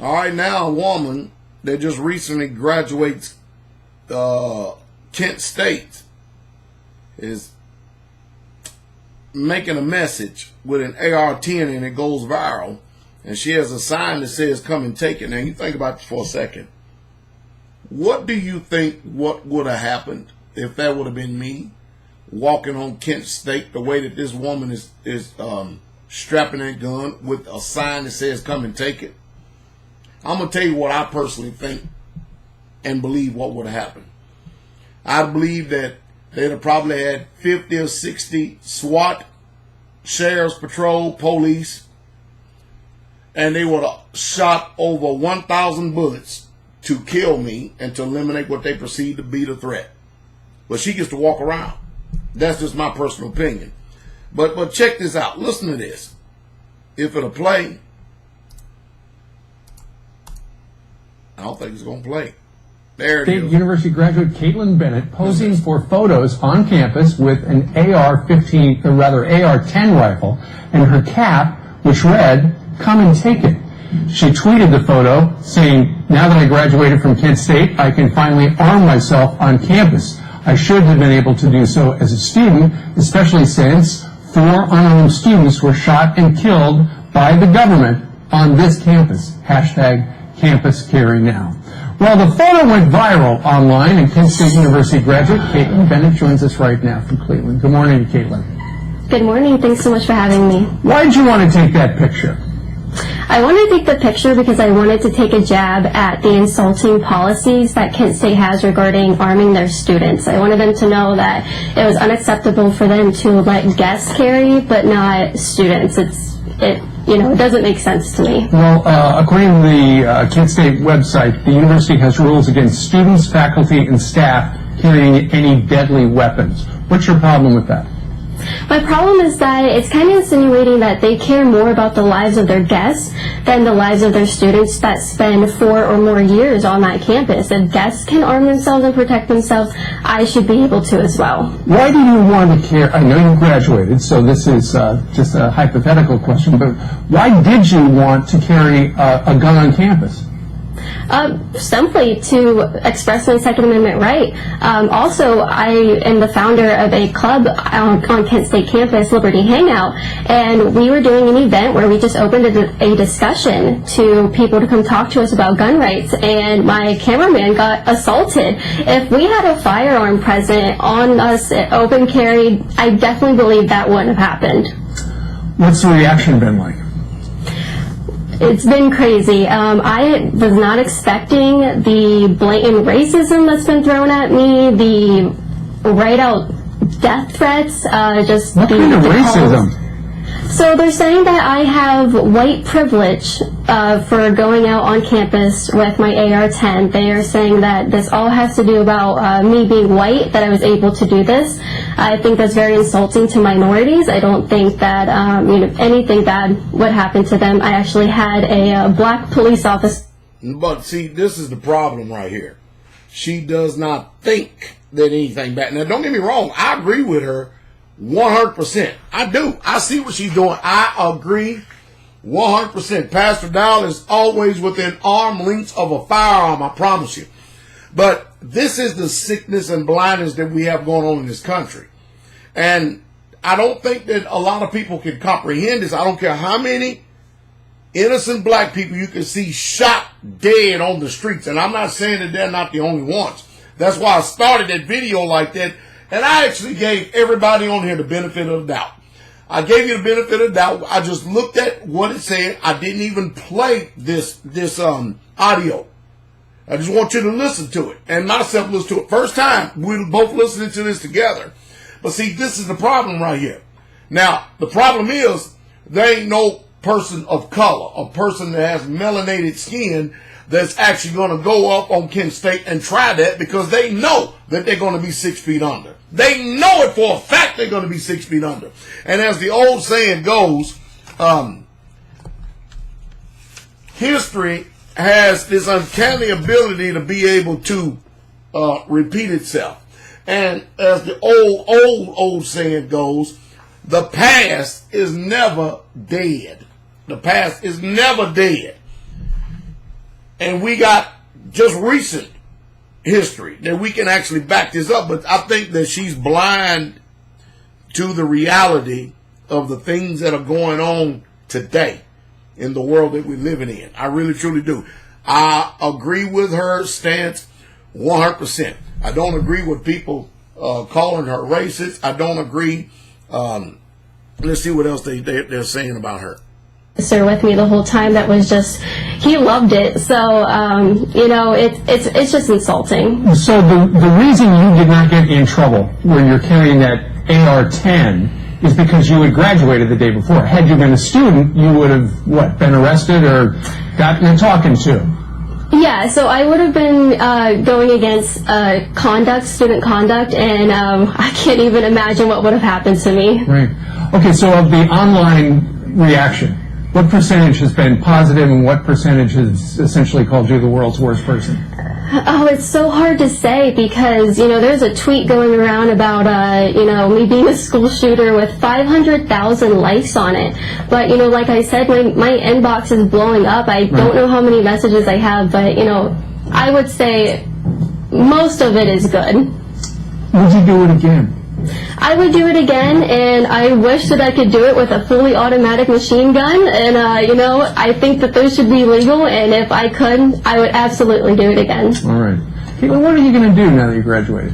All right, now a woman that just recently graduates Kent State is making a message with an AR-10 and it goes viral. And she has a sign that says, "Come and take it." Now, you think about this for a second. What do you think what would have happened if that would have been me walking on Kent State the way that this woman is strapping that gun with a sign that says, "Come and take it"? I'm going to tell you what I personally think and believe what would have happened. I believe that they'd have probably had 50 or 60 SWAT, sheriff's patrol, police, and they would have shot over 1,000 bullets to kill me and to eliminate what they perceive to be the threat. But she gets to walk around. That's just my personal opinion. But check this out. Listen to this. If it'll play, I don't think it's going to play. There it is. State University graduate Caitlin Bennett posing for photos on campus with an AR-10 rifle and her cap, which read, "Come and take it." She tweeted the photo saying, "Now that I graduated from Kent State, I can finally arm myself on campus. I should have been able to do so as a student, especially since 4 unarmed students were shot and killed by the government on this campus. Hashtag campus carry now." Well, the photo went viral online, and Kent State University graduate Caitlin Bennett joins us right now from Cleveland. Good morning, Caitlin. Good morning. Thanks so much for having me. Why did you want to take that picture? I wanted to take the picture because I wanted to take a jab at the insulting policies that Kent State has regarding arming their students. I wanted them to know that it was unacceptable for them to let guests carry, but not students. It doesn't make sense to me. Well, according to the Kent State website, the university has rules against students, faculty, and staff carrying any deadly weapons. What's your problem with that? My problem is that it's kind of insinuating that they care more about the lives of their guests than the lives of their students that spend 4 or more years on that campus. If guests can arm themselves and protect themselves, I should be able to as well. Why do you want to carry? I know you graduated, so this is just a hypothetical question, but why did you want to carry a gun on campus? Simply to express my Second Amendment right. Also, I am the founder of a club on Kent State campus, Liberty Hangout, and we were doing an event where we just opened a discussion to people to come talk to us about gun rights, and my cameraman got assaulted. If we had a firearm present on us, open carried, I definitely believe that wouldn't have happened. What's the reaction been like? It's been crazy. I was not expecting the blatant racism that's been thrown at me, the right-out death threats. What kind of racism? So they're saying that I have white privilege for going out on campus with my AR-10. They are saying that this all has to do about me being white, that I was able to do this. I think that's very insulting to minorities. I don't think that anything bad would happen to them. I actually had a black police officer. But see, this is the problem right here. She does not think that anything bad. Now, don't get me wrong. I agree with her 100%. I do. I see what she's doing. I agree 100%. Pastor Dowell is always within arm length of a firearm, I promise you. But this is the sickness and blindness that we have going on in this country. And I don't think that a lot of people can comprehend this. I don't care how many innocent black people you can see shot dead on the streets. And I'm not saying that they're not the only ones. That's why I started that video like that. And I actually gave everybody on here the benefit of the doubt. I gave you the benefit of the doubt. I just looked at what it said. I didn't even play this audio. I just want you to listen to it and myself listen to it. First time we're both listening to this together. But see, this is the problem right here. Now, the problem is there ain't no person of color, a person that has melanated skin that's actually going to go up on Kent State and try that because they know that they're going to be 6 feet under. They know it for a fact they're going to be 6 feet under. And as the old saying goes, history has this uncanny ability to be able to repeat itself. And as the old saying goes, the past is never dead. The past is never dead. And we got just recent history that we can actually back this up. But I think that she's blind to the reality of the things that are going on today in the world that we're living in. I really, truly do. I agree with her stance 100%. I don't agree with people calling her racist. I don't agree. Let's see what else they're saying about her. Sir with me the whole time that was just, he loved it. So, you know, it's just insulting. So the reason you did not get in trouble when you're carrying that AR-10 is because you had graduated the day before. Had you been a student, you would have, what, been arrested or gotten a talking to? Yeah, so I would have been going against student conduct, and I can't even imagine what would have happened to me. Right. Okay, so of the online reaction, what percentage has been positive and what percentage has essentially called you the world's worst person? Oh, it's so hard to say because, you know, there's a tweet going around about, you know, me being a school shooter with 500,000 likes on it. But, you know, like I said, my inbox is blowing up. I don't know how many messages I have, but, you know, I would say most of it is good. Would you do it again? I would do it again, and I wish that I could do it with a fully automatic machine gun, and, you know, I think that those should be legal, and if I could, I would absolutely do it again. All right. Okay, well, what are you going to do now that you graduated?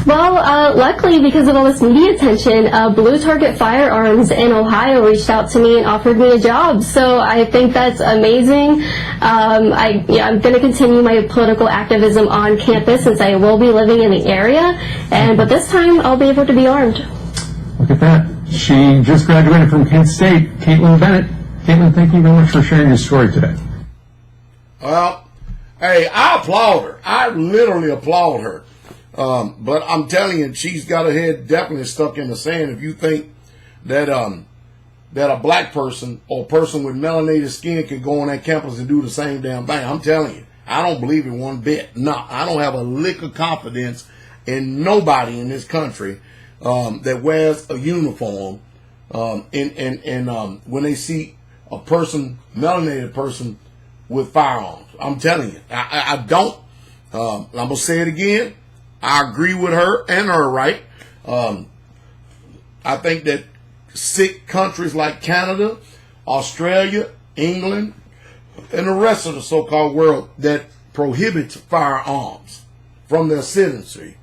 Well, luckily, because of all this media attention, Blue Target Firearms in Ohio reached out to me and offered me a job. So I think that's amazing. I'm going to continue my political activism on campus since I will be living in the area. But this time, I'll be able to be armed. Look at that. She just graduated from Kent State, Caitlin Bennett. Caitlin, thank you very much for sharing your story today. Well, hey, I applaud her. I literally applaud her. But I'm telling you, she's got her head definitely stuck in the sand. If you think that that a black person or a person with melanated skin can go on that campus and do the same damn thing, I'm telling you, I don't believe it one bit. No, I don't have a lick of confidence in nobody in this country that wears a uniform and when they see a person, melanated person with firearms. I'm telling you, I don't. I'm gonna say it again. I agree with her and her right. I think that sick countries like Canada, Australia, England, and the rest of the so-called world that prohibits firearms from their citizenry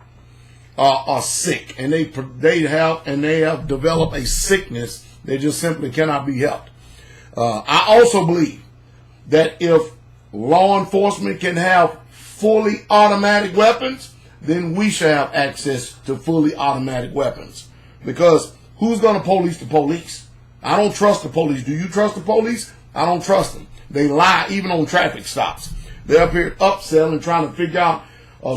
are sick, and they have developed a sickness that just simply cannot be helped. I also believe that if law enforcement can have fully automatic weapons, then we should have access to fully automatic weapons. Because who's going to police the police? I don't trust the police. Do you trust the police? I don't trust them. They lie even on traffic stops. They're up here upselling, trying to figure out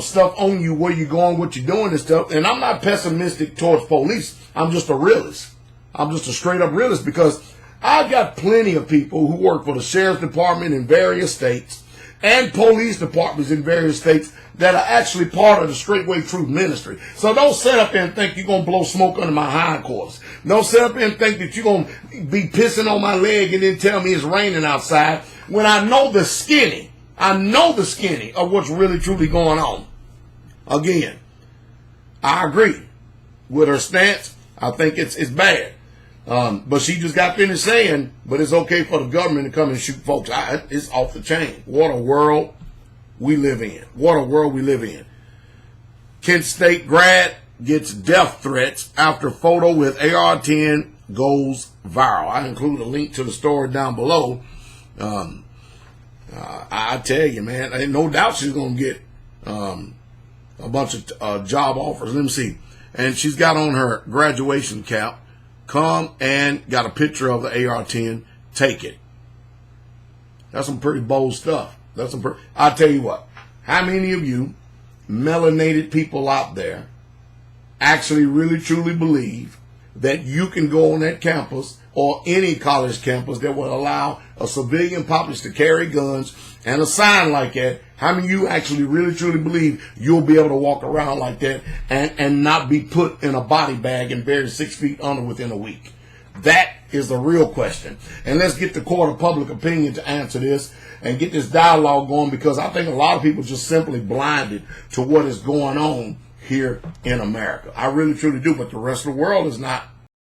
stuff on you, where you're going, what you're doing and stuff. And I'm not pessimistic towards police. I'm just a realist. I'm just a straight up realist because I've got plenty of people who work for the sheriff's department in various states and police departments in various states that are actually part of the StraitwayTruth ministry. So don't sit up there and think you're going to blow smoke under my hindquarters. Don't sit up there and think that you're going to be pissing on my leg and then tell me it's raining outside when I know the skinny of what's really truly going on. Again, I agree with her stance. I think it's bad. But she just got finished saying, but it's okay for the government to come and shoot folks. It's off the chain. What a world we live in. What a world we live in. Kent State grad gets death threats after photo with AR-10 goes viral. I include a link to the story down below. I tell you, man, ain't no doubt she's going to get a bunch of job offers. Let me see. And she's got on her graduation cap, come and got a picture of the AR-10, take it. That's some pretty bold stuff. I'll tell you what, how many of you melanated people out there actually really truly believe that you can go on that campus or any college campus that will allow a civilian populace to carry guns and a sign like that? How many of you actually really truly believe you'll be able to walk around like that and not be put in a body bag and buried 6 feet under within a week? That is the real question. And let's get the court of public opinion to answer this and get this dialogue going, because I think a lot of people just simply blinded to what is going on here in America. I really truly do, but the rest of the world is not.